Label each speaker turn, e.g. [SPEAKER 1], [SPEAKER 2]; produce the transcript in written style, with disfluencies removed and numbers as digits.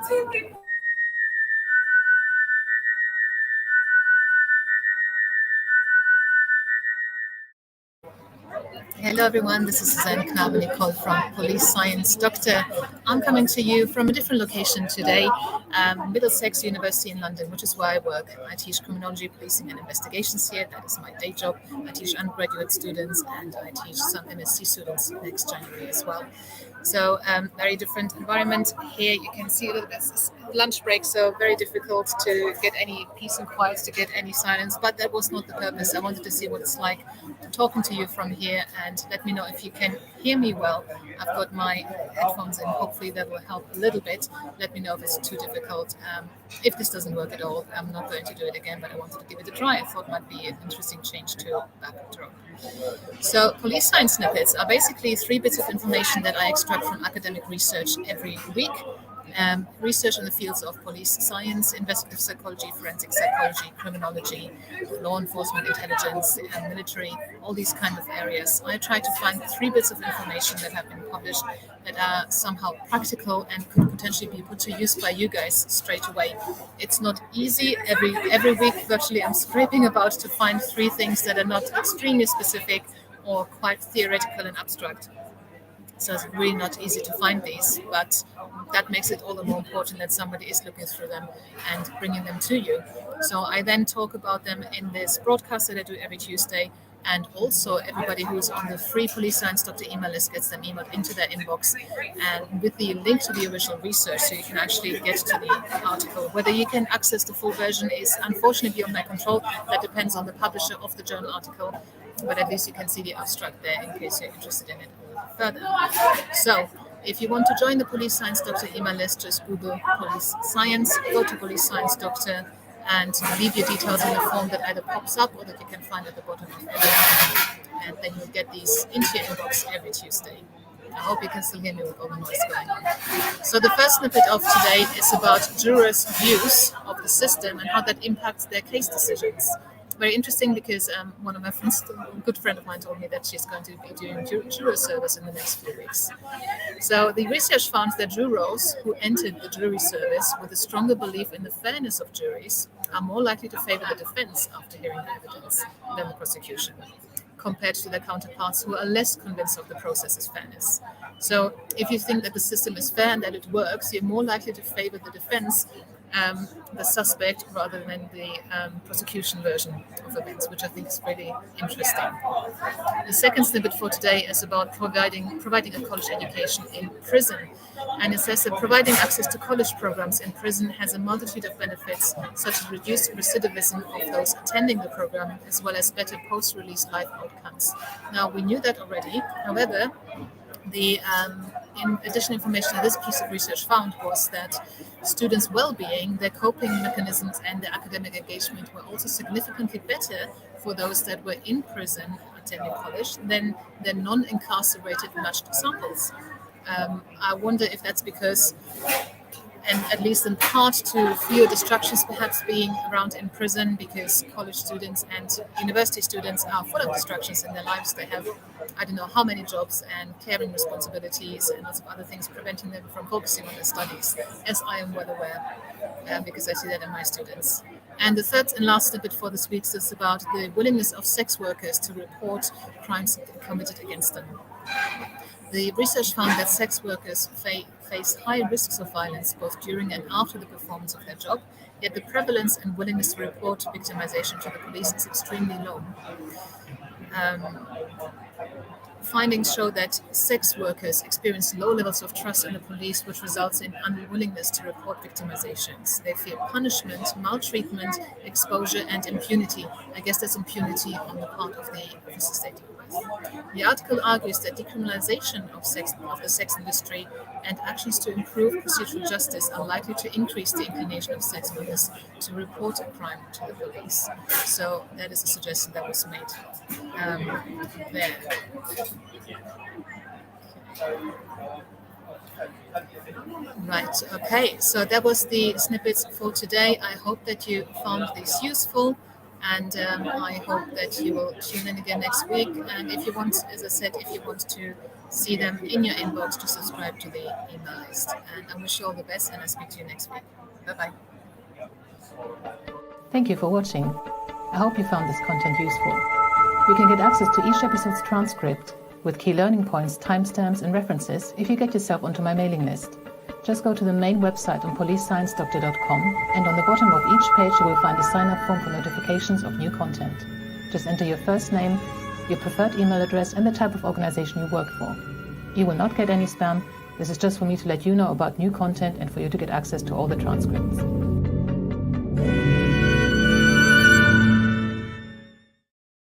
[SPEAKER 1] Hello everyone, this is Suzanne Nicole from Police Science Doctor. I'm coming to you from a different location today, Middlesex University in London, which is where I work. I teach criminology, policing and investigations here. That is my day job. I teach undergraduate students and I teach some MSc students next January as well. So very different environment. Here you can see a little bit lunch break, so very difficult to get any peace and quiet, to get any silence, but that was not the purpose. I wanted to see what it's like talking to you from here, and let me know if you can hear me well. I've got my headphones in, hopefully that will help a little bit. Let me know if it's too difficult. If this doesn't work at all, I'm not going to do it again, but I wanted to give it a try. I thought it might be an interesting change to backdrop. So police science snippets are basically 3 bits of information that I extract from academic research every week. Research in the fields of police science, investigative psychology, forensic psychology, criminology, law enforcement, intelligence, and military, all these kind of areas. I try to find 3 bits of information that have been published that are somehow practical and could potentially be put to use by you guys straight away. It's not easy. Every week, virtually, I'm scraping about to find 3 things that are not extremely specific or quite theoretical and abstract. So it's really not easy to find these, but that makes it all the more important that somebody is looking through them and bringing them to you. So I then talk about them in this broadcast that I do every Tuesday, and also everybody who's on the free Police Science Doctor email list gets them emailed into their inbox, and with the link to the original research, so you can actually get to the article. Whether you can access the full version is unfortunately beyond my control. That depends on the publisher of the journal article, but at least you can see the abstract there in case you're interested in it further. So if you want to join the Police Science Doctor email list, just Google Police Science, go to Police Science Doctor, and leave your details in the form that either pops up or that you can find at the bottom of every, and then you'll get these into your inbox every Tuesday. I hope you can still hear me with all the noise going on. So the first snippet of today is about jurors' views of the system and how that impacts their case decisions. Very interesting because one of my friends, a good friend of mine, told me that she's going to be doing juror service in the next few weeks. So the research found that jurors who entered the jury service with a stronger belief in the fairness of juries are more likely to favor the defense after hearing the evidence than the prosecution, compared to their counterparts who are less convinced of the process's fairness. So if you think that the system is fair and that it works, you're more likely to favor the defense, the suspect, rather than the prosecution version of events, which I think is really interesting. The second snippet for today is about providing a college education in prison. And it says that providing access to college programs in prison has a multitude of benefits, such as reduced recidivism of those attending the program, as well as better post-release life outcomes. Now, we knew that already. However, the additional information that this piece of research found was that students' well-being, their coping mechanisms, and their academic engagement were also significantly better for those that were in prison attending college than their non-incarcerated matched samples. I wonder if that's because, and at least in part, to fewer distractions perhaps being around in prison, because college students and university students are full of distractions in their lives. They have, I don't know how many jobs and caring responsibilities and lots of other things preventing them from focusing on their studies, as I am well aware, because I see that in my students. And the third and last snippet for this week is about the willingness of sex workers to report crimes committed against them. The research found that sex workers face high risks of violence both during and after the performance of their job, yet the prevalence and willingness to report victimization to the police is extremely low. Findings show that sex workers experience low levels of trust in the police, which results in unwillingness to report victimizations. They fear punishment, maltreatment, exposure, and impunity. I guess that's impunity on the part of the officers they deal with. The article argues that decriminalization of the sex industry and actions to improve procedural justice are likely to increase the inclination of sex workers to report a crime to the police. So that is a suggestion that was made there. Right, okay, so that was the snippets for today. I hope that you found this useful. And I hope that you will tune in again next week. And if you want, as I said, if you want to see them in your inbox, to subscribe to the email list. And I wish you all the best, and I'll speak to you next week. Bye-bye.
[SPEAKER 2] Thank you for watching. I hope you found this content useful. You can get access to each episode's transcript with key learning points, timestamps, and references if you get yourself onto my mailing list. Just go to the main website on policesciencedoctor.com, and on the bottom of each page you will find a sign-up form for notifications of new content. Just enter your first name, your preferred email address, and the type of organization you work for. You will not get any spam. This is just for me to let you know about new content and for you to get access to all the transcripts.